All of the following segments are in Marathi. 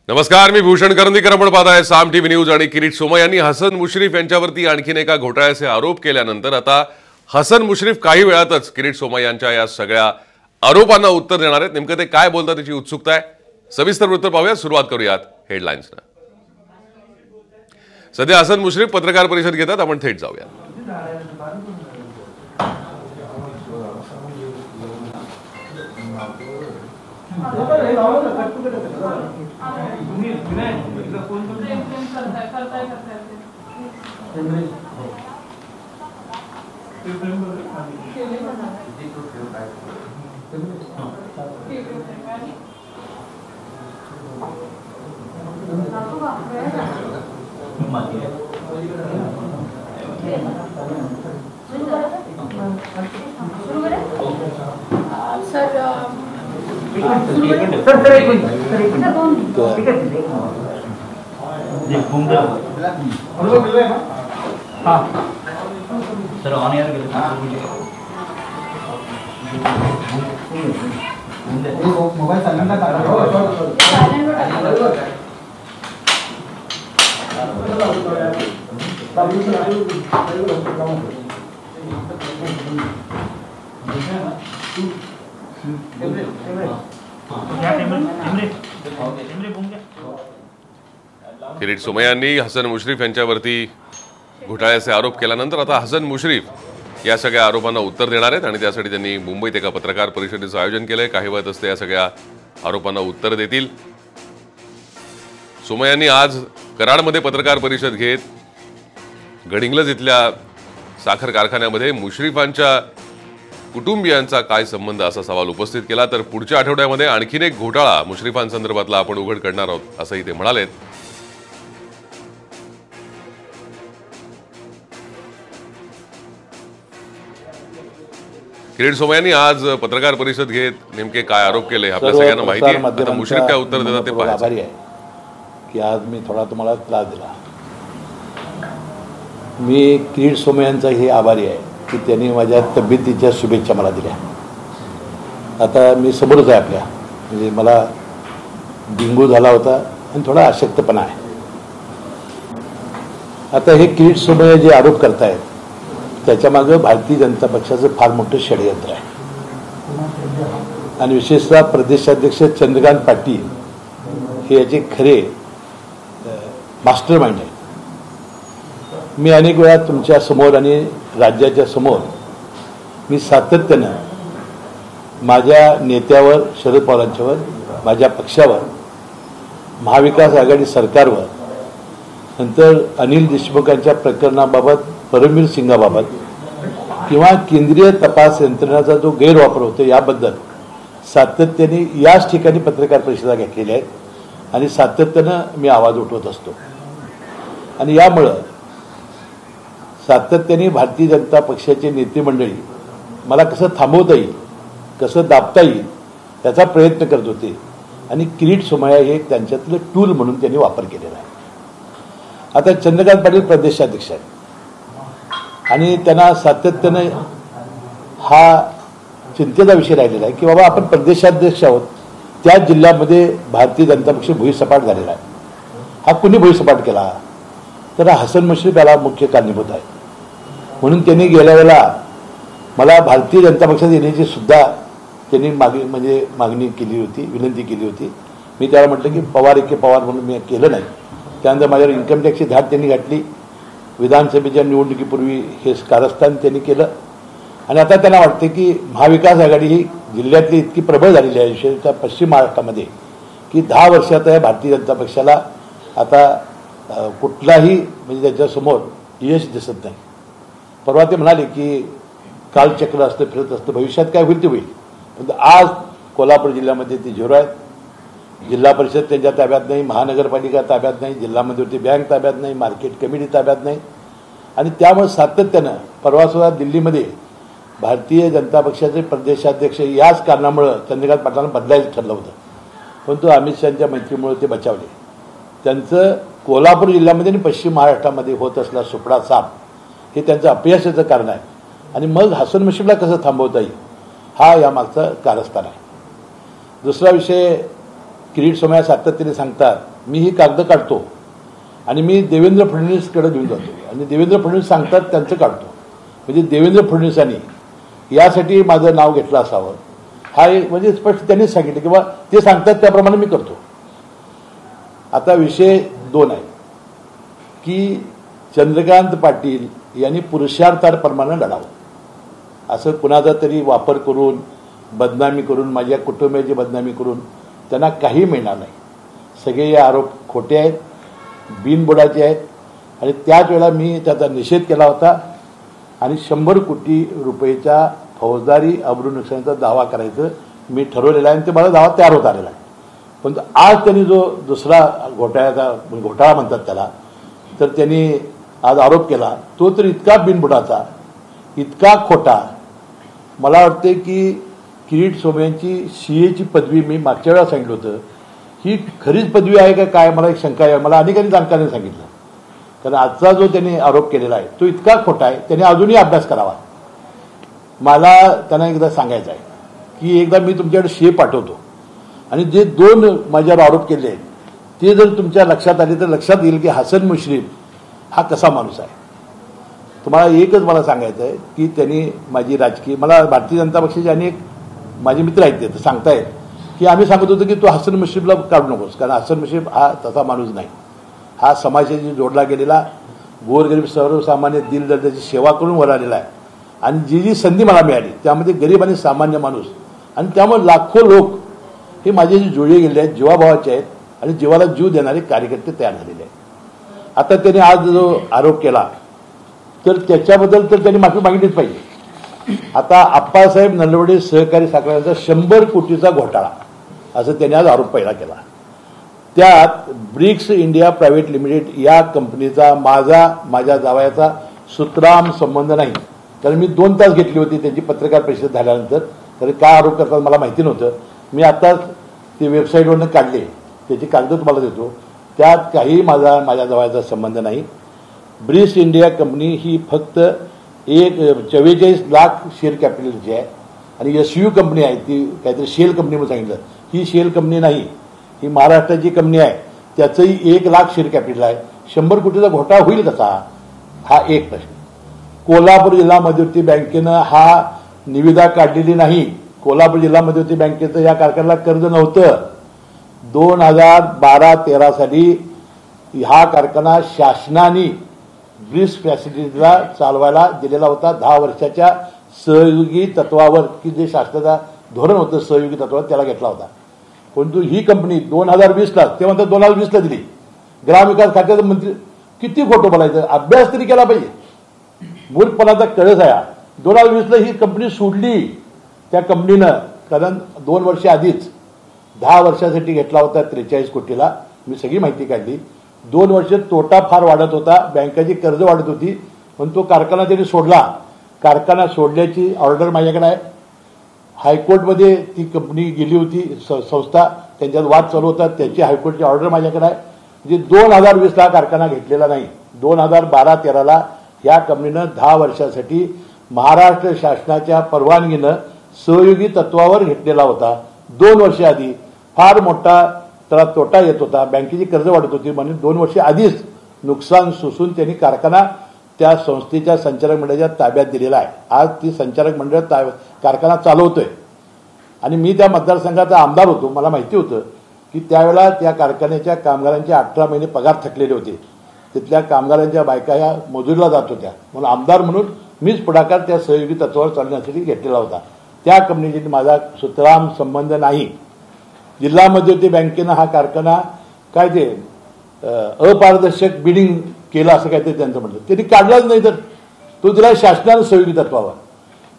नमस्कार, मी भूषण करंदीकर. आपण पाहताय साम टीव्ही न्यूज. आणि किरीट सोमय्या यांनी हसन मुश्रीफ यांच्यावरती आणखीन एका घोटाळ्याचे आरोप केल्यानंतर आता हसन मुश्रीफ काही वेळातच किरीट सोमय्या यांच्या या सगळ्या आरोपांना उत्तर देणार आहेत. नेमकं ते काय बोलतात याची उत्सुकता आहे. सविस्तर वृत्त पाहूया. सुरुवात करूयात हेडलाईन्सना. सध्या हसन मुश्रीफ पत्रकार परिषद घेतात. आपण थेट जाऊया. Sir on air mobile silent Kirit Somaiya यांनी हसन मुश्रीफ यांच्यावरती घोटाळ्याचे आरोप केल्यानंतर आता हसन मुश्रीफ या सगळ्या आरोपांना उत्तर देणार आहेत. आणि त्यासाठी त्यांनी मुंबईत एका पत्रकार परिषदेचं आयोजन केलंय. काही वेळातच ते या सगळ्या आरोपांना उत्तर देतील. सोमय्या यांनी आज कराडमध्ये पत्रकार परिषद घेत गडिंग्लज इथल्या साखर कारखान्यामध्ये मुश्रीफांच्या कुटुंबियांचा काय संबंध असा सवाल उपस्थित केला. तर पुढच्या आठवड्यामध्ये आणखीन एक घोटाळा मुश्रीफांसंदर्भातला आपण उघड करणार आहोत असंही ते म्हणालेत. किरीट सोमय्या यांनी आज पत्रकार परिषद घेत नेमके काय आरोप केले आपल्या सगळ्यांना माहिती आहे. आता मुश्रीफ काय उत्तर देतात ते पाहायचं. आभारी आहे की आज मी थोडा तुम्हाला त्रास दिला. मी किरीट सोमय्यांचा हे आभारी आहे की त्यांनी माझ्या तब्येतीच्या शुभेच्छा मला दिल्या. आता मी समोरच आहे आपल्या, म्हणजे मला डेंग्यू झाला होता आणि थोडा अशक्तपणा आहे. आता हे किरीट सोमय्या जे आरोप करतायत त्याच्यामागं भारतीय जनता पक्षाचं फार मोठं षडयंत्र आहे. आणि विशेषतः प्रदेशाध्यक्ष चंद्रकांत पाटील हे याचे खरे मास्टर माइंड आहेत. मी अनेक वेळा तुमच्या समोर आणि राज्याच्या समोर मी सातत्यानं माझ्या नेत्यावर, शरद पवारांच्यावर, माझ्या पक्षावर, महाविकास आघाडी सरकारवर, नंतर अनिल देशमुखांच्या प्रकरणाबाबत, परमवीर सिंगाबाबत किंवा केंद्रीय तपास यंत्रणेचा जो गैरवापर होतो याबद्दल सातत्याने याच ठिकाणी पत्रकार परिषदा घेतलेल्या आहेत. आणि सातत्यानं मी आवाज उठवत असतो. आणि यामुळं सातत्याने भारतीय जनता पक्षाचे नेते मंडळी मला कसं थांबवता येईल, कसं दाबता येईल याचा प्रयत्न करत होते. आणि किरीट सोमय्या हे त्यांच्यातलं टूल म्हणून त्यांनी वापर केलेला आहे. आता चंद्रकांत पाटील प्रदेशाध्यक्ष आहेत आणि त्यांना सातत्यानं हा चिंतेचा विषय राहिलेला आहे की बाबा आपण प्रदेशाध्यक्ष आहोत, त्या जिल्ह्यामध्ये भारतीय जनता पक्ष भुईसपाट झालेला आहे. हा कुणी भुईसपाट केला? तर हसन मुश्रीफ याला मुख्य कारणीभूत आहे. म्हणून त्यांनी गेल्या वेळेला मला भारतीय जनता पक्षात येण्याची सुद्धा त्यांनी मागणी केली होती, विनंती केली होती. मी त्याला म्हटलं की पवार एके पवार म्हणून मी केलं नाही. त्यानंतर माझ्यावर इन्कम टॅक्सची धाड त्यांनी घातली. विधानसभेच्या निवडणुकीपूर्वी हे कारस्थान त्यांनी केलं. आणि आता त्यांना वाटते की महाविकास आघाडी ही जिल्ह्यातली इतकी प्रबळ झालेली आहे, विशेषतः पश्चिम महाराष्ट्रामध्ये, की 10 वर्षात या भारतीय जनता पक्षाला आता कुठलाही म्हणजे त्याच्यासमोर यश दिसत नाही. परवा ते म्हणाले की कालचक्र असतं, फिरत असतं, भविष्यात काय होईल ते होईल. पण आज कोल्हापूर जिल्ह्यामध्ये ते झिरो आहेत. जिल्हा परिषद त्यांच्या ताब्यात नाही, महानगरपालिका ताब्यात नाही, जिल्हा मध्यवर्ती बँक ताब्यात नाही, मार्केट कमिटी ताब्यात नाही. आणि त्यामुळे सातत्यानं परवासुद्धा दिल्लीमध्ये भारतीय जनता पक्षाचे प्रदेशाध्यक्ष याच कारणामुळं चंद्रकांत पाटलांना बदलायचं ठरलं होतं. परंतु अमित शहांच्या मैत्रीमुळे ते बचावले. त्यांचं कोल्हापूर जिल्ह्यामध्ये आणि पश्चिम महाराष्ट्रामध्ये होत असलेला सुपडा साप हे त्यांचं अपयशाचं कारण आहे. आणि मग हसन मुश्रीफला कसं थांबवता येईल हा यामागचा कारस्थान आहे. दुसरा विषय, किरीट सोमय्या सातत्याने सांगतात मी ही कागद काढतो आणि मी देवेंद्र फडणवीसकडे घेऊन जातो आणि देवेंद्र फडणवीस सांगतात त्यांचं काढतो. म्हणजे देवेंद्र फडणवीसांनी यासाठी माझं नाव घेतलं असावं हा म्हणजे स्पष्ट त्यांनीच सांगितलं किंवा ते सांगतात त्याप्रमाणे मी करतो. आता विषय 2 आहे की चंद्रकांत पाटील यांनी पुरुषार्थाप्रमाणे लढावं. असं कुणाचा तरी वापर करून बदनामी करून माझ्या कुटुंबियाची बदनामी करून त्यांना काही मिळणार नाही. सगळे हे आरोप खोटे आहेत, बिनबुडाचे आहेत आणि त्याच वेळेला मी त्याचा निषेध केला होता आणि 100 कोटी रुपयेच्या फौजदारी अब्रू नुकसानीचा दावा करायचं मी ठरवलेला आहे आणि ते मला दावा तयार होत आलेला आहे. पण आज त्यांनी जो दुसरा घोटाळा म्हणतात त्याला, तर त्यांनी आज आरोप केला तो तर इतका बिनबुडाचा, इतका खोटा. मला वाटते की किरीट सोमय्यांची CAची पदवी मी मागच्या वेळा सांगितलं होतं, ही खरीच पदवी आहे का काय मला एक शंका आहे. मला अनेकांनी जाणकारांनी सांगितलं. कारण आजचा जो त्यांनी आरोप केलेला आहे तो इतका खोटा आहे, त्यांनी अजूनही अभ्यास करावा. मला त्यांना एकदा सांगायचं आहे की एकदा मी तुमच्याकडे CA पाठवतो आणि जे 2 माझ्यावर आरोप केले आहेत ते जर तुमच्या लक्षात आले तर लक्षात येईल की हसन मुश्रीफ हा कसा माणूस आहे. तुम्हाला एकच मला सांगायचं आहे की त्यांनी माझी राजकीय, मला भारतीय जनता पक्षाचे अनेक माझे मित्र आहेत ते सांगतायत की आम्ही सांगत होतो की तो हसन मुश्रीफला काढू नकोस, कारण हसन मुश्रीफ हा तसा माणूस नाही. हा समाजाशी जोडला गेलेला, गोरगरीब सर्वसामान्य दिलदर्जाची सेवा करून वर आलेला आहे आणि जी संधी मला मिळाली त्यामध्ये गरीब आणि सामान्य माणूस आणि त्यामुळे लाखो लोक हे माझ्याशी जोडले गेले आहेत, जीवाभावाचे आहेत आणि जीवाला जीव देणारे कार्यकर्ते तयार झालेले आहेत. आता त्यांनी आज जो आरोप केला तर त्याच्याबद्दल तर त्यांनी माफी मागितलीच पाहिजे. आता आप्पासाहेब नलवडे सहकारी साखर कारखान्याचा 100 कोटीचा घोटाळा असं त्यांनी आज आरोप पहिला केला. त्यात ब्रिक्स इंडिया प्रायव्हेट लिमिटेड या कंपनीचा माझ्या जावयाचा सुतराम संबंध नाही. कारण मी 2 तास घेतली होती त्यांची पत्रकार परिषद झाल्यानंतर, तर काय आरोप करतात मला माहिती नव्हतं. मी आत्ताच ते वेबसाईटवरनं काढले, त्याची कागद तुम्हाला देतो. त्यात काही माझ्या जावयाचा संबंध नाही. ब्रिक्स इंडिया कंपनी ही फक्त 44 लाख शेअर कॅपिटलची आहे आणि SU कंपनी आहे, ती काहीतरी शेल कंपनी म्हणून सांगितलं. ही शेल कंपनी नाही, ही महाराष्ट्राची कंपनी आहे, त्याचंही 1 लाख शेअर कॅपिटल आहे. 100 कोटीचा घोटाळा होईल कसा, हा एक प्रश्न. कोल्हापूर जिल्हा मध्यवर्ती बँकेनं हा निविदा काढलेली नाही. कोल्हापूर जिल्हा मध्यवर्ती बँकेचं या कारखान्याला कर्ज नव्हतं. 2012-13 साली हा कारखाना शासनाने ब्रिक्स फॅसिलिटीला चालवायला दिलेला होता 10 वर्षाच्या सहयोगी तत्वावर, की जे शासनाचा धोरण होतं सहयोगी तत्वावर त्याला घेतला होता. परंतु ही कंपनी 2020ला, ते म्हणतात 2020ला दिली. ग्रामविकास खात्याचा मंत्री किती खोटं बोलायचं, अभ्यास तरी केला पाहिजे. मूर्खपणाचा कळस आहे. 2020ला ही कंपनी सोडली त्या कंपनीनं, कारण 2 वर्ष आधीच 10 वर्षासाठी घेतला होता 43 कोटीला. मी सगळी माहिती काढली. 2 वर्ष तोटा फार वाढत होता, बँकाची कर्ज वाढत होती, पण तो कारखाना त्यांनी सोडला. कारखाना सोडल्याची ऑर्डर माझ्याकडे आहे. हायकोर्टमध्ये ती कंपनी गेली होती, संस्था, त्यांच्यात वाद चालू होता, त्याची हायकोर्टची ऑर्डर माझ्याकडे आहे. म्हणजे 2020ला कारखाना घेतलेला नाही. 2012-13ला या कंपनीनं 10 वर्षासाठी महाराष्ट्र शासनाच्या परवानगीनं सहयोगी तत्वावर घेतलेला होता. 2 वर्ष आधी फार मोठा त्याला तोटा येत होता, बँकेची कर्ज वाढत होती, म्हणून 2 वर्ष आधीच नुकसान सोसून त्यांनी कारखाना त्या संस्थेच्या संचालक मंडळाच्या ताब्यात दिलेला आहे. आज ती संचालक मंडळ कारखाना चालवतोय आणि मी त्या मतदारसंघाचा आमदार होतो. मला माहिती होतं की त्यावेळेला त्या कारखान्याच्या कामगारांचे 18 महिने पगार थकलेले होते. तिथल्या कामगारांच्या बायका या मजुरीला जात होत्या, म्हणून आमदार म्हणून मीच पुढाकार त्या सहयोगी तत्वावर चालण्यासाठी घेतलेला होता. त्या कंपनीशी माझा सुतराम संबंध नाही. जिल्हा मध्यवर्ती बँकेनं हा कारखाना काय ते अपारदर्शक बिडिंग केलं असं काहीतरी त्यांचं म्हणलं, त्यांनी काढलाच नाही, तर तो दिला शासनानं सहयोगी तत्वावर.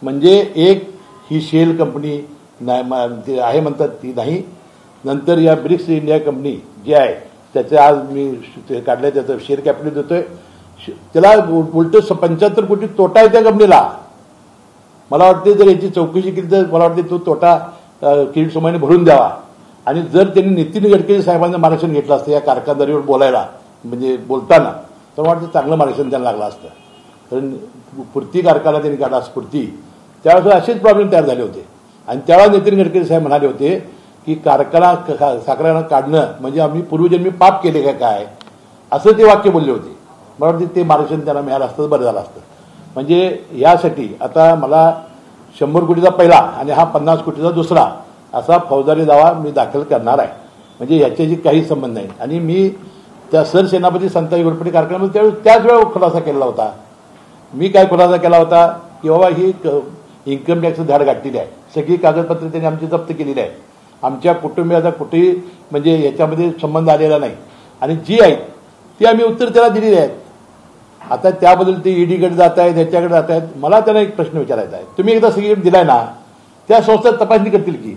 म्हणजे एक ही शेल कंपनी आहे म्हणतात ती नाही. नंतर या ब्रिक्स इंडिया कंपनी जी आहे त्याचे आज मी काढलंय, त्याचं शेअर कॅपिटल देतोय, त्याला उलट 75 कोटी तोटा आहे त्या कंपनीला. मला वाटते जर याची चौकशी केली तर मला वाटते तो तोटा किरीट सोमय्यांनी भरून द्यावा. आणि जर त्यांनी नितीन गडकरी साहेबांचं मार्गदर्शन घेतलं असतं या कारखानदारीवर बोलायला, म्हणजे बोलताना, तर मला वाटतं चांगलं मार्गदर्शन त्यांना लागलं असतं. कारण स्फूर्ती कारखाना त्यांनी काढला, स्फूर्ती, त्यावेळेस असेच प्रॉब्लेम तयार झाले होते. आणि त्यावेळेला नितीन गडकरी साहेब म्हणाले होते की कारखाना साखर कारखाना काढणं म्हणजे आम्ही पूर्वजन्मी पाप केले का काय, असं ते वाक्य बोलले होते. मला वाटतं ते मार्गदर्शन त्यांना मिळालं असतं बरं झालं असतं. म्हणजे यासाठी आता मला 100 कोटीचा पहिला आणि हा 50 कोटीचा दुसरा असा फौजदारी दावा मी दाखल करणार आहे. म्हणजे याच्याशी काही संबंध नाही. आणि मी त्या सरसेनापती संताजी घोरपडे कारखान्यामध्ये त्यावेळेस त्याच वेळेला खुलासा केलेला होता. मी काय खुलासा केला होता की बाबा ही इन्कम टॅक्सचं झाड गाठलेली आहे, सगळी कागदपत्रे त्यांनी आमची जप्त केलेली आहे, आमच्या कुटुंबियाचा कुठेही म्हणजे याच्यामध्ये संबंध आलेला नाही आणि जी आहेत ती आम्ही उत्तर त्याला दिलेली आहेत. आता त्याबद्दल ते ईडीकडे जात आहेत, ह्याच्याकडे जात आहेत. मला त्यांना एक प्रश्न विचारायचा आहे, तुम्ही एकदा सगळीकडे दिलाय ना, त्या संस्था तपासणी करतील की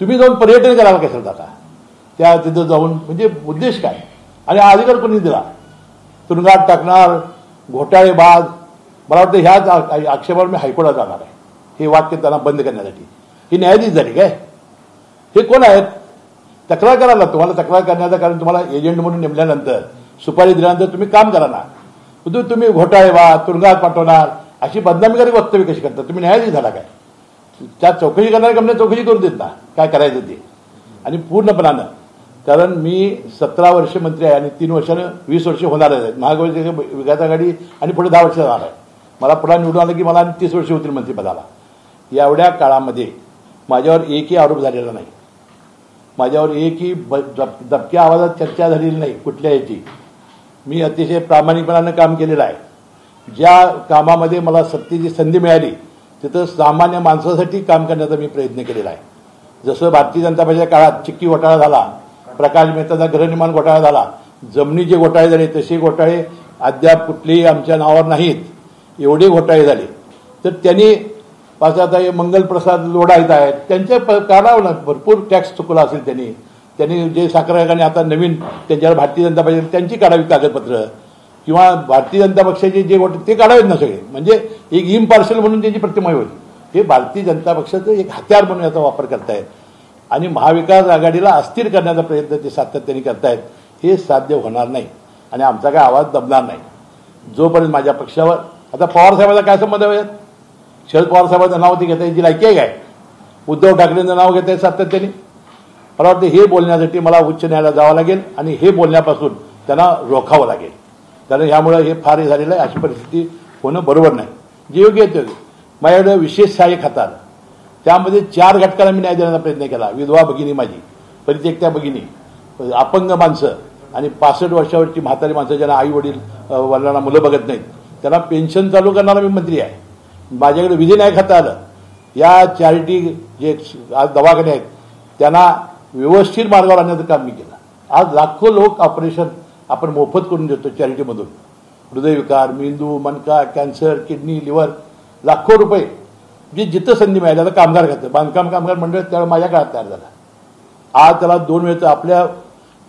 तुम्ही जाऊन पर्यटन करायला कशाला जाता, त्या तिथं जाऊन म्हणजे उद्देश काय आणि अधिकार कोणी दिला, तुरुंगात टाकणार घोटाळेबाज. मला वाटतं ह्याच आक्षेपावर मी हायकोर्टात जाणार आहे हे वाक्य त्यांना बंद करण्यासाठी. ही न्यायाधीश झाली काय, हे कोण आहेत तक्रार करायला, तुम्हाला तक्रार करण्याचं कारण तुम्हाला एजंट म्हणून नेमल्यानंतर सुपारी दिल्यानंतर तुम्ही काम करा ना, तुम्ही घोटाळेबाज तुरुंगात पाठवणार अशी बदनामीकारी वक्तव्य कशी करता, तुम्ही न्यायाधीश झाला काय, त्या चौकशी करणाऱ्या कंपन्या चौकशी करून देत ना काय करायचं ते. आणि पूर्णपणानं कारण मी 17 वर्ष मंत्री आहे आणि 3 वर्षानं 20 वर्ष होणार आहेत महाविकास विकास आघाडी आणि पुढे 10 वर्ष जाणार आहे. मला पुढे निवडून आलं की मला 30 वर्ष होतील मंत्रिपदाला. एवढ्या काळामध्ये माझ्यावर एकही आरोप झालेला नाही, माझ्यावर एकही दबक्या आवाजात चर्चा झालेली नाही कुठल्या याची. मी अतिशय प्रामाणिकपणानं काम केलेलं आहे. ज्या कामामध्ये मला सत्तेची संधी मिळाली तिथं सामान्य माणसासाठी काम करण्याचा मी प्रयत्न केलेला आहे. जसं भारतीय जनता पक्षाच्या काळात चिक्की घोटाळा झाला, प्रकाश मेहताचा गृहनिर्माण घोटाळा झाला, जमिनीचे घोटाळे झाले, तसे घोटाळे अद्याप कुठलेही आमच्या नावावर नाहीत, एवढे घोटाळे झाले. तर त्यांनी आता मंगलप्रसाद लोढायत आहेत त्यांच्या काढावं, भरपूर टॅक्स चुकला असेल त्यांनी जे साखर कारखाने आता नवीन त्यांच्यावर भारतीय जनता पक्ष त्यांची काढावी कागदपत्र किंवा भारतीय जनता पक्षाचे जे घोटाळे ते काढावेत ना सगळे. म्हणजे एक इम्पार्शल म्हणून त्यांची प्रतिमा होईल. हे भारतीय जनता पक्षाचं एक हत्यार म्हणून याचा वापर करतायत आणि महाविकास आघाडीला अस्थिर करण्याचा प्रयत्न ते सातत्याने करतायत. हे साध्य होणार नाही आणि आमचा काय आवाज दबणार नाही जोपर्यंत माझ्या पक्षावर. आता पवारसाहेबांचा काय संबंध आहे, शरद पवार साहेबांचं नाव ते घेता याची लायकी आहे काय, उद्धव ठाकरेंचं नाव घेता येत सातत्याने. मला वाटतं हे बोलण्यासाठी मला उच्च न्यायालयात जावं लागेल आणि हे बोलण्यापासून त्यांना रोखावं लागेल. कारण ह्यामुळे हे फार हे झालेलं आहे, अशी परिस्थिती होणं बरोबर नाही. जे योग्य येतं माझ्याकडे विशेष सहाय्य खातात त्यामध्ये 4 घटकांना मी न्याय देण्याचा प्रयत्न केला. विधवा भगिनी माझी, परित्यक्त्या भगिनी, अपंग माणसं आणि 65 वर्षावरची म्हातारी माणसं ज्यांना आई वडील वडिलांना मुलं बघत नाहीत त्यांना पेन्शन चालू करणारा मी मंत्री आहे. माझ्याकडे विधी न्याय खातं आलं. या चॅरिटी जे आज दवाखाने आहेत त्यांना व्यवस्थित मार्गावर आणण्याचं काम मी केलं. आज लाखो लोक ऑपरेशन आपण मोफत करून देतो चॅरिटीमधून. हृदयविकार, मेंदू, मनका, कॅन्सर, किडनी, लिव्हर, लाखो रुपये जे जिथं संधी मिळाली. आता कामगार खातं, बांधकाम कामगार मंडळ त्यावेळेला माझ्या काळात तयार झाला. आज त्याला 2 वेळचं आपल्या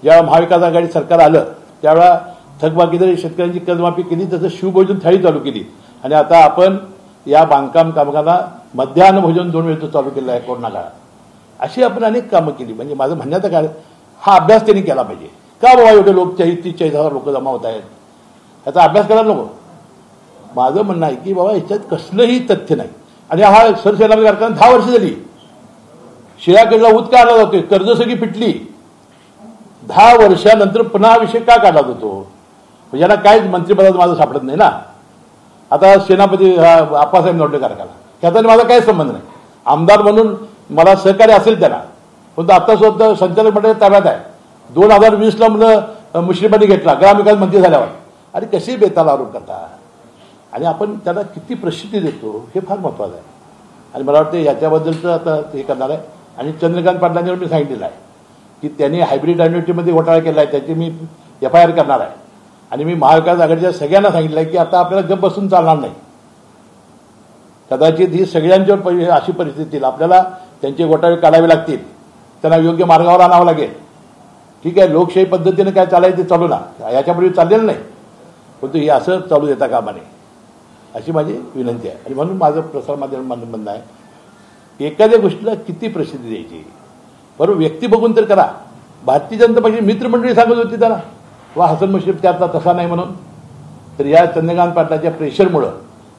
ज्या महाविकास आघाडी सरकार आलं त्यावेळेला थकबाकीदारी शेतकऱ्यांची कर्जमाफी केली, तसं शिवभोजन थाळी चालू केली आणि आता आपण या बांधकाम कामगारांना मध्यान्ह भोजन 2 वेळचं चालू केलं आहे कोरोना काळात. अशी आपण अनेक कामं केली. म्हणजे माझं म्हणण्याचं काय, हा अभ्यास त्यांनी केला पाहिजे. का बाबा एवढे लोक 30-40,000 लोक जमा होत आहेत याचा अभ्यास करायला नको. माझं म्हणणं आहे की बाबा याच्यात कसलंही तथ्य नाही. आणि हा सरसेनापती कारखाना 10 वर्ष झाली शिळ्याकडला ऊत काढला जातोय, कर्ज सगळी फिटली. 10 वर्षानंतर पुन्हा हा विषय का काढला जातो, यांना काहीच मंत्रिपदात माझं सापडत नाही ना. आता सेनापती आप्पासाहेब नवटे कारखाना ह्याचा माझा काही संबंध नाही. आमदार म्हणून मला सहकार्य असेल त्यांना, पण आता सुद्धा संचालक मंडळाच्या ताब्यात आहे. 2020ला म्हणून मुश्रीफांनी घेतला ग्रामविकास मंत्री झाल्यावर. आणि कशी बेताल आरोप करता आणि आपण त्याला किती प्रसिद्धी देतो हे फार महत्त्वाचं आहे. आणि मला वाटतं याच्याबद्दलचं आता हे करणार आहे. आणि चंद्रकांत पाटलांच्यावर मी सांगितलेलं आहे की त्यांनी हायब्रिड अॅन्युइटीमध्ये घोटाळा केला आहे, त्याची मी FIR करणार आहे. आणि मी महाविकास आघाडीच्या सगळ्यांना सांगितलं आहे की आता आपल्याला गप्प बसून चालणार नाही. कदाचित ही सगळ्यांच्यावर अशी परिस्थिती येईल, आपल्याला त्यांचे घोटाळे काढावे लागतील, त्यांना योग्य मार्गावर आणावं लागेल. ठीक आहे, लोकशाही पद्धतीने काय चालायचं ते चालू ना, याच्यापूर्वी चाललेलं नाही, परंतु हे असं चालू देता कामा नये अशी माझी विनंती आहे. आणि म्हणून माझं प्रसारमाध्यम म्हणणं आहे, एखाद्या गोष्टीला किती प्रसिद्धी द्यायची, बरोबर व्यक्ती बघून तर करा. भारतीय जनता पक्षाची मित्रमंडळी सांगत होती त्याला वा हसन मुश्रीफ त्यातला तसा नाही म्हणून. तर या चंद्रकांत पाटलाच्या प्रेशरमुळं,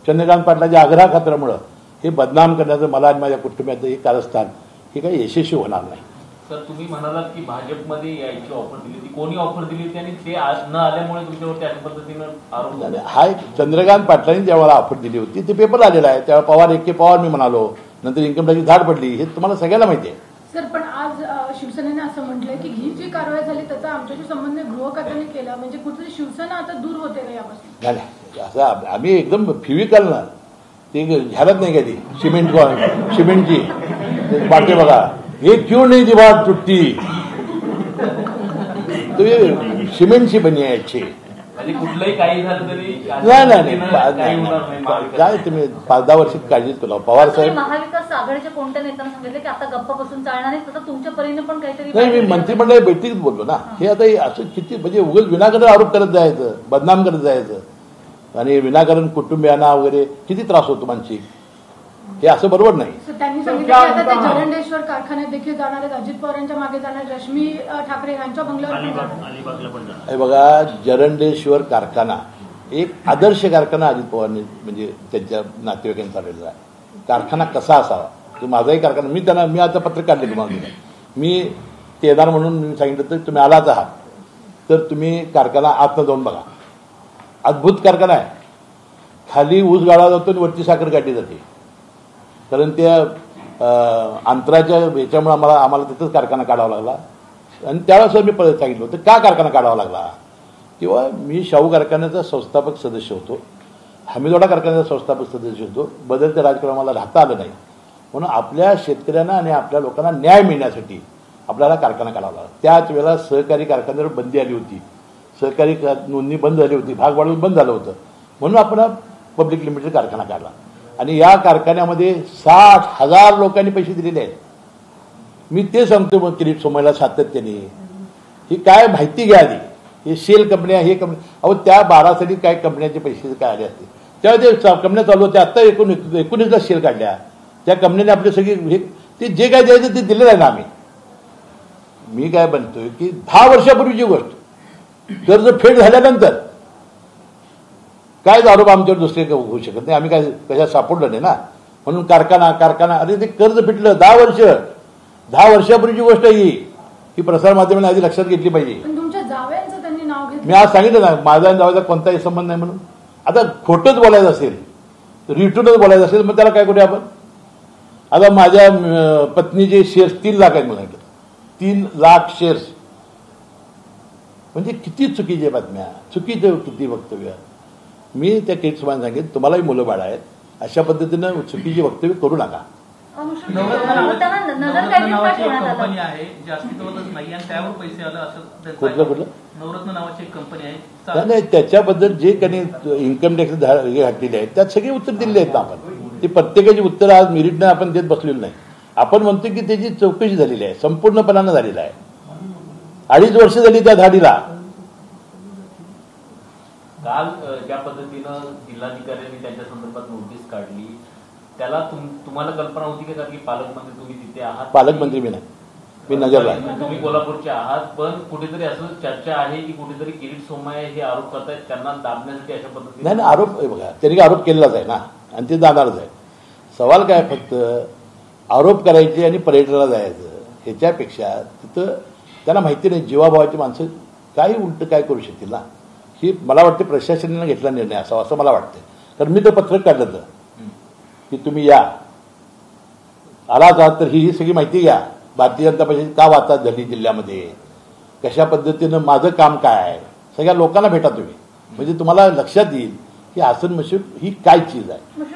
चंद्रकांत पाटलाच्या आग्रहाखात्रामुळं हे बदनाम करण्याचं मला आणि माझ्या कुटुंबाचं हे कारस्थान हे काही यशस्वी होणार नाही. तर तुम्ही म्हणालात की भाजपमध्ये यायची ऑफर दिली होती, कोणी ऑफर दिली होती आणि ते न आल्यामुळे तुमच्यावरती अशा पद्धतीनं आरोप झाले? हा एक चंद्रकांत पाटलांनी ज्यावेळेला ऑफर दिली होती ते पेपर आलेला आहे, त्यावेळेला पवार एके पवार मी म्हणालो, नंतर इन्कम टॅक्सची धाड पडली, हे तुम्हाला सगळ्याला माहिती आहे. सर, पण आज शिवसेनेने असं म्हटलंय की ही जी कारवाई झाली त्याचा आमच्याशी संबंध गृह खात्याने केला, म्हणजे कुठेतरी शिवसेना आता दूर होते का यापासून? नाही असं आम्ही एकदम फिविकल ना ते घ्यायलाच नाही का ती सिमेंटची बाटे बघा, हे क्यों नहीं दीवार टूटती, तो ये सिमेंटची बनी आहे अच्छी. म्हणजे कुठलंही काही झालं तरी काय तुम्ही 5-10 वर्ष काळजी तुला पवार साहेब. महाविकास आघाडीच्या कोणत्या नेत्यांना सांगितलं की आता गप्पा बसून चालणार नाही, तर तुमच्या परीने पण काहीतरी? नाही, मी मंत्रिमंडळ बैठकीत बोललो ना. हे आता असं किती म्हणजे उगाच विनाकारण आरोप करत जायचं, बदनाम करत जायचं आणि विनाकारण कुटुंबियांना वगैरे किती त्रास होतो मानसिक, हे असं बरोबर नाही. त्यांनी सांगितलं की आता ते जरंडेश्वर कारखान्यात देखील जाणार आहेत, अजित पवारांच्या मागे जाणार, रश्मी ठाकरे यांच्या बंगल्यावर जाणार. हे बघा, जरंडेश्वर कारखाना एक आदर्श कारखाना अजित पवारांनी म्हणजे त्यांच्या नातेवाईकांनी चालवलेला आहे. कारखाना कसा असावा तो माझाही कारखाना, मी आता पत्र काढले तुम्हाला, मी ते येणार म्हणून मी सांगितलं तर तुम्ही आलाच आहात तर तुम्ही कारखाना आतनं जाऊन बघा. अद्भुत कारखाना आहे, खाली ऊस गाळला जातो आणि वरती साखर काढली जाते, कारण त्या अंतराच्या ह्याच्यामुळे आम्हाला तिथंच कारखाना काढावा लागला. आणि त्यावेळेस मी परत सांगितलं होतं का कारखाना काढावा लागला, किंवा मी शाहू कारखान्याचा संस्थापक सदस्य होतो, हमीदवाडा कारखान्याचा संस्थापक सदस्य होतो, बदलत्या राजकारणाला राहता आलं नाही, म्हणून आपल्या शेतकऱ्यांना आणि आपल्या लोकांना न्याय मिळण्यासाठी आपल्याला कारखाना काढावा लागला. त्याच वेळेला सहकारी कारखान्यावर बंदी आली होती, सहकारी नोंदणी बंद झाली होती, भाग वाढवून बंद झालं होतं, म्हणून आपण पब्लिक लिमिटेड कारखाना काढला. आणि या कारखान्यामध्ये 60,000 लोकांनी पैसे दिलेले आहेत. मी ते सांगतो मग किरीट सोमय्याला सातत्याने, ही काय माहिती घ्या आधी. हे सेल कंपन्या, हे कंपनी, अहो त्या 12 काय कंपन्यांचे पैसे काय आले असते, त्यावेळी ते कंपन्या चालू होत्या, आत्ता 19ला सेल काढल्या, त्या कंपन्याने आपले सगळे हे ते जे काय द्यायचं ते दिलेलं आहे ना. मी काय म्हणतोय की 10 वर्षापूर्वीची गोष्ट, कर्ज फेड झाल्यानंतर काय आरोप आमच्यावर दुसरे होऊ शकत नाही, आम्ही काय कशा सापडलं नाही ना, म्हणून कारखाना अरे ते कर्ज फिटलं 10 वर्षापूर्वीची गोष्ट ही प्रसार माध्यमाने आधी लक्षात घेतली पाहिजे. पण तुमच्या जावयांचं त्यांनी नाव घेतलं, मी आज सांगितलं ना माझा आणि जावयाचा कोणताही संबंध नाही म्हणून. आता खोटंच बोलायचं असेल, रिटूनच बोलायचं असेल, मग त्याला काय करूया आपण. आता माझ्या पत्नीचे शेअर्स 3 लाख आहेत म्हणाले, 3 लाख शेअर्स, म्हणजे किती चुकीच्या बातम्या, चुकीचं किती वक्तव्य. मी त्या किरीट सोमय्यांना सांगितलं तुम्हालाही मुलं बाळ आहेत, अशा पद्धतीनं चुकीची वक्तव्य करू नका. कंपनी आहे जी अस्तित्वातच नाही आणि त्यावर पैसे आलं असं कुठलं नवरत्न नावाची एक कंपनी आहे. नाही, त्याच्याबद्दल जे काही इन्कम टॅक्स हे घातलेले आहेत त्यात सगळे उत्तर दिलेले आहेत ना आपण. ते प्रत्येकाची उत्तर आज मेरिटनं आपण देत बसलेलो नाही. आपण म्हणतो की त्याची चौकशी झालेली आहे, संपूर्णपणानं झालेला आहे. 2.5 वर्ष झाली त्या धाडीला. काल ज्या पद्धतीनं जिल्हाधिकाऱ्यांनी त्यांच्या संदर्भात नोटीस काढली, त्याला तुम्हाला कल्पना होती का की पालकमंत्री तुम्ही तिथे आहात? पालकमंत्री मी नाही, मी नगरला आहे. तुम्ही कोल्हापूरचे आहात, पण कुठेतरी असं चर्चा आहे की कुठेतरी किरीट सोमय्या हे आरोप करतायत, त्यांना दाबण्यासाठी अशा पद्धतीने. नाही, आरोप बघा त्यांनी आरोप केलेलाच आहे ना आणि ते जाणारच आहे. सवाल काय फक्त आरोप करायचे आणि पर्यटनाला जायचं, ह्याच्यापेक्षा तिथं त्यांना माहिती नाही जीवाभावाची माणसं काही उलट काय करू शकतील ना. ही मला वाटते प्रशासनाने घेतला निर्णय असावा असं मला वाटतं. कारण मी तर पत्रक काढलं तर की तुम्ही या आलाच आहात तर ही सगळी माहिती घ्या. भारतीय जनता पक्ष का वाचा झाली जिल्ह्यामध्ये, कशा पद्धतीनं माझं काम काय आहे, सगळ्या लोकांना भेटा तुम्ही, म्हणजे तुम्हाला लक्षात येईल की हसन मुश्रीफ ही काय चीज आहे.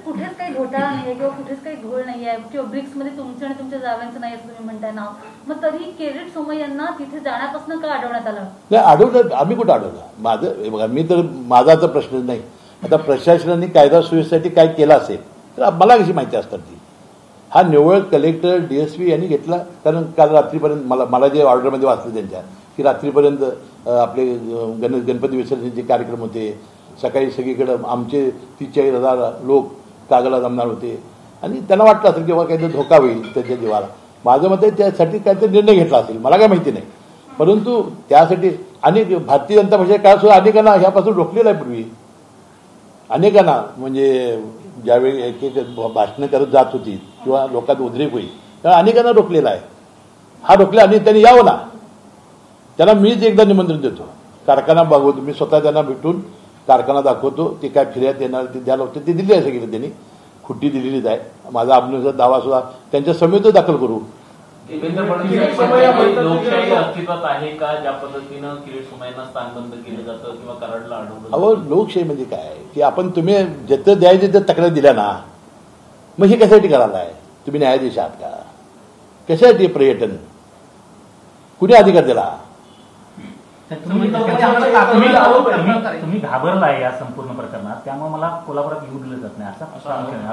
कुठेच काही घोटाळा नाहीये किंवा कुठेच काही घोळ नाहीये किंवा ब्रिक्समध्ये तुमचं आणि तुमच्या जावयांचं नाही असं तुम्ही म्हणताय नाव, मग तरी किरीट सोमय्यांना तिथे जाण्यापासून का अडवण्यात आलं? नाही, अडवलं आम्ही कुठं अडवलं. माझं बघा, मी तर माझा तर प्रश्न नाही. आता प्रशासनाने कायदा सुव्यवस्थेसाठी काय केलं असेल तर मला कशी माहिती असतात ती. हा निव्वळ कलेक्टर DSP यांनी घेतला, कारण काल रात्रीपर्यंत मला जे ऑर्डरमध्ये वाचले त्यांच्या की रात्रीपर्यंत आपले गणपती विसर्जनचे कार्यक्रम होते, सकाळी सगळीकडं आमचे 43,000 लोक कागला जमणार होते आणि त्यांना वाटलं असेल किंवा काहीतरी धोका होईल त्याच्या जीवाला. माझं मत आहे त्यासाठी काहीतरी निर्णय घेतला असेल, मला काय माहिती नाही. परंतु त्यासाठी अनेक भारतीय जनता पक्षाच्या काळात सुद्धा अनेकांना ह्यापासून रोखलेलं आहे. पूर्वी अनेकांना म्हणजे ज्यावेळी एक भाषणं करत जात होती किंवा लोकांत उद्रेक होईल त्यावेळी अनेकांना रोखलेला आहे. हा रोखला आणि त्यांनी यावं ना. त्यांना मीच एकदा निमंत्रण देतो, कारखाना बघवतो, मी स्वतः त्यांना भेटून कारखाना दाखवतो. ते काय फिर्याद देणार ते द्यायला होते ते दिली आहे सगळी, त्यांनी खुट्टी दिलेलीच आहे. माझा अभिनयाचा दावा सुद्धा त्यांच्या समेत दाखल करू. देवेंद्र फडणवीस लोकशाही अस्तित्वात आहे का, ज्या पद्धतीनं किरीट सोमय्यांना स्थानबंद केलं जातं किंवा कराडला अडवलं? अहो, लोकशाही म्हणजे काय की आपण तुम्ही जिथं द्यायचे तिथं तक्रार दिल्या ना, मग हे कशासाठी करायला आहे? तुम्ही न्यायाधीश आहात का? कशासाठी पर्यटन कुणी अधिकार दिला? तुम्ही घाबरलाय या संपूर्ण प्रकरणात, त्यामुळे मला कोल्हापुरात येऊ दिलं जात नाही असा.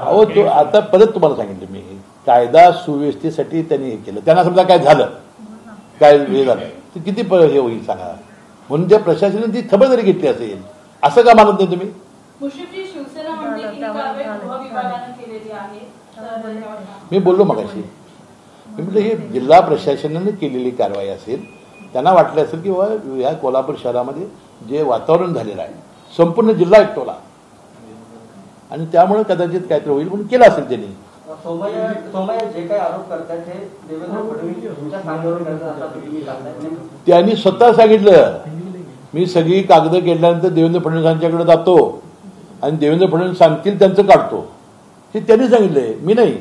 अहो, तो आता परत तुम्हाला सांगितलं मी, कायदा सुव्यवस्थेसाठी त्यांनी हे केलं. त्यांना समजा काय झालं, काय हे झालं तर किती हे होईल सांगा. म्हणून त्या प्रशासनाने ती खबरदारी घेतली असेल असं का मानत नाही तुम्ही? मुश्रीफची शिवसेना म्हणते की ही कारवाई गृहविभागानं केलेली आहे. मी बोललो मगाशी, मी म्हटलं हे जिल्हा प्रशासनाने केलेली कारवाई असेल. त्यांना वाटलं असेल की बाबा या कोल्हापूर शहरामध्ये जे वातावरण झालेलं आहे संपूर्ण जिल्हा एकटोला आणि त्यामुळे कदाचित काहीतरी होईल म्हणून केलं असेल त्यांनी. सोमय्या जे काही आरोप करतात ते देवेंद्र फडणवीस यांच्या सांगण्यावरून करतात असं तुम्ही सांगताय. त्यांनी स्वतः सांगितलं, मी सगळी कागदं केल्यानंतर देवेंद्र फडणवीसांच्याकडे जातो आणि देवेंद्र फडणवीस सांगतील त्यांचं काढतो. हे त्यांनी सांगितलंय, मी नाही.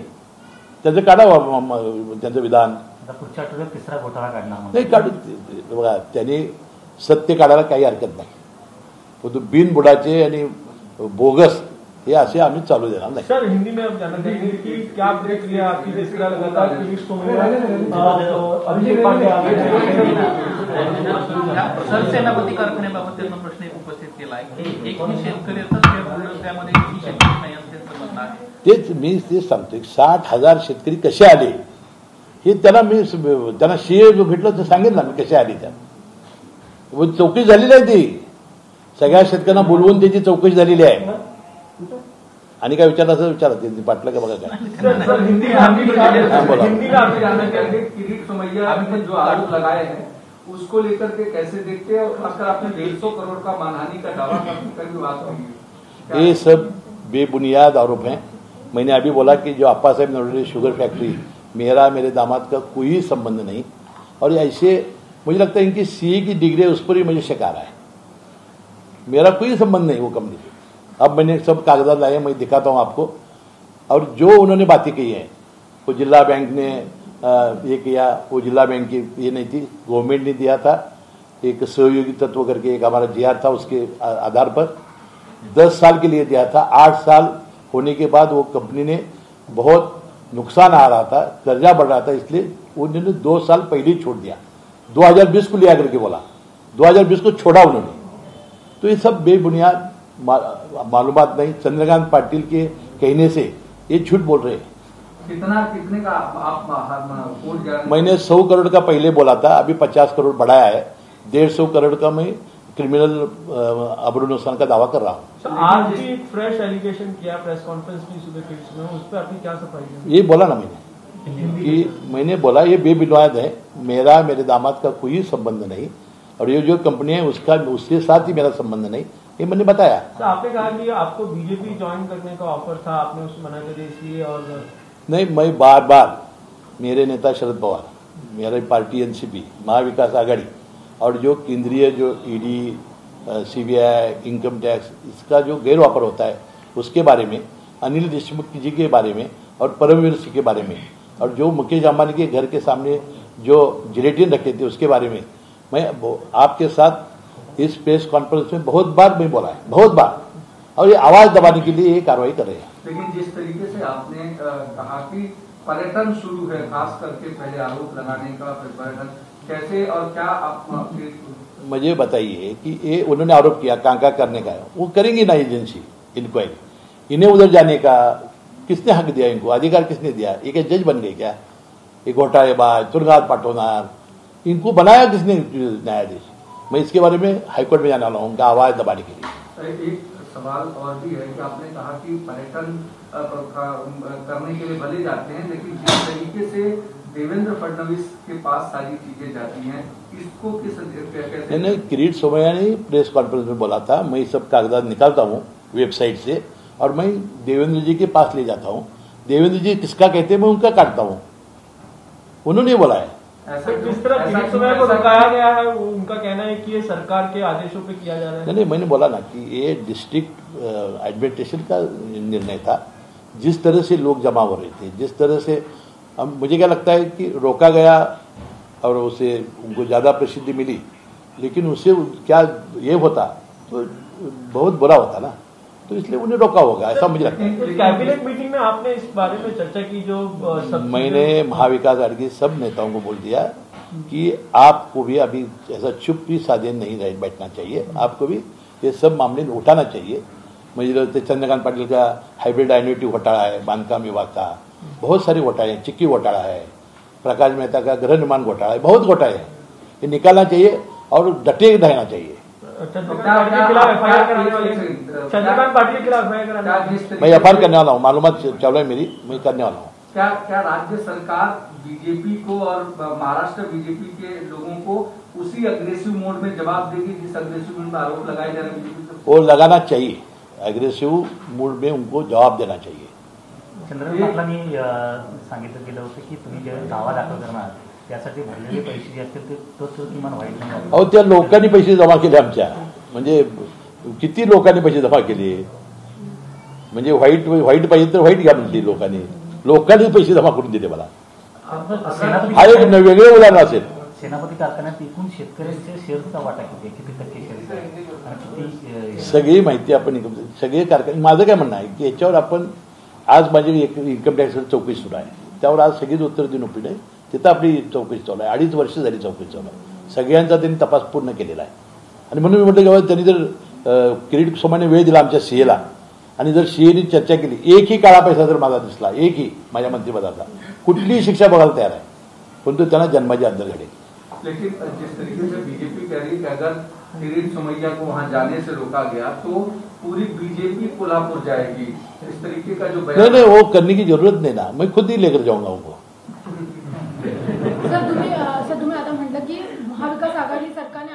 त्याचं काढावं त्यांचं विधान. पुढच्या आठवड्यात तिसरा घोटाळा काढणार नाही काढू. बघा, त्यांनी सत्य काढायला काही हरकत नाही, परंतु बिनबुडाचे आणि बोगस हे असे आम्ही चालू देणार नाही. सर, हिंदी में आप जानना चाहेंगे कि क्या प्रतिक्रिया आपकी जिस तरह लगातार किरीट सोमय्या अभिषेक पांडे सरसेनापती कारखान्याबाबत त्यांना प्रश्न उपस्थित केला आहे की एकही शेतकऱ्याचा त्यामध्ये एकही शेतकरी नाही असं त्यांचं म्हणणं आहे. तेच मी तेच सांगतोय, 60,000 शेतकरी कसे आले हे त्यांना शिये भेटलं तर सांगेल ना मी कसे आले. त्या चौकशी झालेली आहे, ती सगळ्या शेतकऱ्यांना बोलवून त्याची चौकशी झालेली आहे. आणि काय विचारलं असं विचारा, ते पाटलं का बघा काय. हिंदी में आप जानना चाहेंगे किरीट सोमय्या ने जो आरोप लगाए हैं उसको लेकर के कैसे देखते हैं, और खासकर आपने 150 करोड़ का मानहानि का दावा कभी बात हुई? ये सब बेबुनियाद आरोप हैं. मैंने अभी बोला कि जो अप्पा साहब नरोडे शुगर फैक्ट्री, मेरे दामाद का कोई संबंध नहीं. और ऐसे मुझे लगता है इनकी सीए की डिग्री उस पर ही मुझे शक आ रहा है. मेरा कोई संबंध नहीं वो कंपनी से. अब मैंने सब कागजात लाए, मैं दिखाता हूँ आपको. और जो उन्होंने बातें कही हैं, वो जिला बैंक ने ये किया, वो जिला बैंक की ये नहीं थी, गवर्नमेंट ने दिया था एक सहयोगी तत्व करके एक हमारा जीआर था, उसके आधार पर 10 साल के लिए दिया था. 8 साल होने के बाद वो कंपनी ने बहुत नुकसान आ रहा था, कर्जा बढ़ रहा था, इसलिए उन्होंने 2 साल पहले ही छोड़ दिया. 2020 को लिया करके बोला, 2020 को छोड़ा उन्होंने. तो ये सब बेबुनियाद मालूमात नहीं. चंद्रकांत पाटिल के कहने से ये झूठ बोल रहे हैं. कितने का आप मैंने 100 करोड़ का पहले बोला था, अभी 50 करोड़ बढ़ाया है. 150 करोड़ का मैं क्रिमिनल अबरू नुकसान का दावा कर रहा हूँ. आज भी एक फ्रेश एलिगेशन किया प्रेस कॉन्फ्रेंस की सुबह किरीट में, उस पर आपकी क्या सफाई है? ये बोला ना मैंने बोला ये बेबुनियाद है. मेरे दामाद का कोई संबंध नहीं, और ये जो कंपनी है उसके साथ ही मेरा संबंध नहीं, ये मैंने बताया. तो आपने कहा कि आपको बीजेपी ज्वाइन करने का ऑफर था, आपने उसको मना कर दिया इसलिए? और नहीं, मैं बार बार मेरे नेता शरद पवार, मेरी पार्टी एनसीपी महाविकास आघाड़ी, और जो केंद्रीय जो ईडी, सीबीआई, इनकम टैक्स, इसका जो गैरवापर होता है उसके बारे में, अनिल देशमुख जी के बारे में और परमवीर सिंह के बारे में, और जो मुकेश अंबानी के घर के सामने जो जिलेटिन रखे थे उसके बारे में मैं आपके साथ इस प्रेस कॉन्फ्रेंस में बहुत बार मैं बोला है, बहुत बार. और ये आवाज दबाने के लिए ये कार्रवाई कर रहे हैं. लेकिन जिस तरीके से आपने कहा कि पर्यटन शुरू है, खास करके पहले आरोप लगाने का, फिर पर्यटन कैसे और क्या आप मुझे बताइए कि ये उन्होंने आरोप किया कांका करने का, वो करेंगी ना एजेंसी इंक्वायरी. इन्हें उधर जाने का किसने हक दिया, इनको अधिकार किसने दिया? ये क्या जज बन गए क्या? ये घोटालेबाज तुरंगात पाठवनार, इनको बनाया किसने न्यायाधीश? मैं इसके बारे में हाईकोर्ट में जाने वाला हूँ उनका आवाज दबाने के लिए. एक सवाल और भी है कि आपने कहा कि पर्यटन करने के लिए भले जाते हैं, लेकिन जिस तरीके से देवेंद्र फडणवीस के पास सारी चीजें जाती हैं, इसको कैसे? नहीं, किरीट सोमय्या ने प्रेस कॉन्फ्रेंस में बोला था, मैं सब कागजात निकालता हूँ वेबसाइट से और मैं देवेंद्र जी के पास ले जाता हूँ. देवेंद्र जी किसका कहते हैं मैं उनका काटता हूँ. उन्होंने बोला है. ऐसा जिस तरह ऐसा किरीट सोमैया को रुकाया गया है, वो उनका कहना है कि ये सरकार के आदेशों पे किया जा रहा है। नहीं, मैंने बोला ना कि ये डिस्ट्रिक्ट एडमिनिस्ट्रेशन का निर्णय था। जिस तरह से लोग जमा हो रहे थे, जिस तरह से अब मुझे क्या लगता है कि रोका गया और उसे उनको ज़्यादा प्रसिद्धि मिली, लेकिन उससे क्या ये होता तो बहुत बुरा होता ना, तो इसलिए उन्हें रोका होगा, ऐसा मुझे लगता है। कैबिनेट मीटिंग में आपने इस बारे में चर्चा की, जो मैंने महाविकास आघाड़ी के सब नेताओं को बोल दिया कि आपको भी अभी ऐसा चुप भी साधे नहीं रह बैठना चाहिए, आपको भी ये सब मामले उठाना चाहिए। मुझे चंद्रकांत पाटिल का हाइब्रिड एन्युटी घोटाला है, बांधकाम विभाग का बहुत सारे घोटाले हैं, चिक्की घोटाला है, प्रकाश मेहता का गृह निर्माण घोटाला है, बहुत घोटाले हैं, ये निकालना चाहिए और डटे रहना चाहिए। चंद्रकांत पाटिल के खिलाफ एफआईआर कराने वाले, चंद्रकांत पाटिल के खिलाफ एफआईआर कराने वाले, मैं एफआईआर करने वाला हूँ, मालूमात चालू है मेरी, मैं करने वाला हूँ। क्या राज्य सरकार बीजेपी को और महाराष्ट्र बीजेपी के लोगों को उसी अग्रेसिव मोड में जवाब देगी जिस अग्रेसिव मोड में आरोप लगाए जा रहे हैं बीजेपी को? वो लगाना चाहिए, अग्रेसिव मूड में उनको जवाब देना चाहिए। चंद्रकांत पाटलांनी सांगितलं गेलं होतं की तुम्ही ज्यावेळेस दावा दाखल करणार त्यासाठी भरलेले पैसे जे असतील ते तो किमान व्हाईट नाही. अहो, त्या लोकांनी पैसे जमा केले आमच्या, म्हणजे किती लोकांनी पैसे जमा केले, म्हणजे व्हाईट पाहिजे तर व्हाईट घ्या म्हणते लोकांनी पैसे जमा करून दिले मला, हा एक वेगळे उदाहरण असेल. सेनापती कारखान्यात एकूण शेतकऱ्यांच्या शेअरचा वाटा किती टक्के शेअर आणि किती सगळी माहिती आपण सगळे कारखाने. माझं काय म्हणणं आहे की याच्यावर आपण आज माझी इन्कम टॅक्सवर चौकशी सुरू आहे, त्यावर आज सगळीच उत्तर देऊन उपयोग आहे. तिथं आपली चौकशी चालू आहे, 2.5 वर्ष झाली चौकशी चालू आहे, सगळ्यांचा त्यांनी तपास पूर्ण केलेला आहे. आणि म्हणून मी म्हटलं की त्यांनी जर किरीट सोमय्याने वेळ दिला आमच्या सीएला आणि जर सीएनी चर्चा केली, एकही काळा पैसा जर माझा दिसला, एकही माझ्या मंत्रिपदाचा, कुठलीही शिक्षा बघायला तयार आहे, परंतु त्यांना जन्माची अंदर घडेल. लेकिन जिस तरीके से बीजेपी कह रही है कि अगर किरीट सोमैया को वहां जाने से रोका गया तो पूरी बीजेपी कोल्हापुर जाएगी, इस तरीके का जो बयान नहीं, वो करने की जरूरत नहीं ना, मैं खुद ही लेकर जाऊंगा उनको. सर तुम्ही आता म्हटलं की महाविकास आघाडी सरकारने